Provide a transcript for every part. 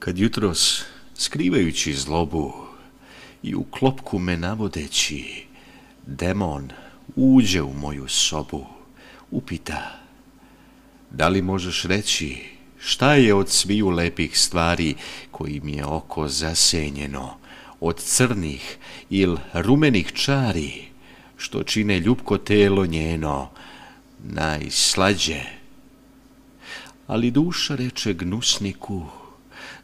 Kad jutros, skrivajući zlobu i u klopku me navodeći, demon uđe u moju sobu, upita: da li možeš reći šta je od sviju lepih stvari kojim je oko zasenjeno, od crnih il rumenih čari, što čine ljubko telo njeno najslađe? Ali duša reče gnusniku: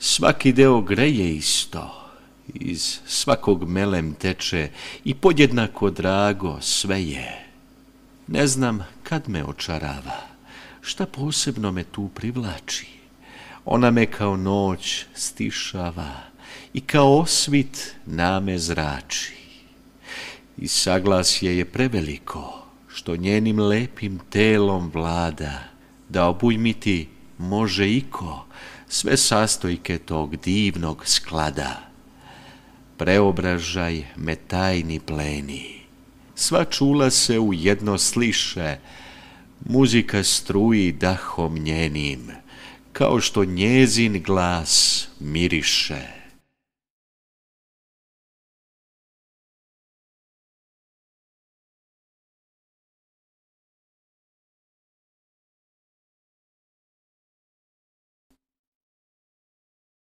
svaki deo greje isto, iz svakog melem teče i podjednako drago sve je. Ne znam kad me očarava, šta posebno me tu privlači. Ona me kao noć stišava i kao osvit na me zrači. I saglasje je preveliko, što njenim lepim telom vlada, da obujmiti može iko sve sastojke tog divnog sklada. Preobražaj me tajni pleni, sva čula se u jedno sliše, muzika struji dahom njenim, kao što njezin glas miriše.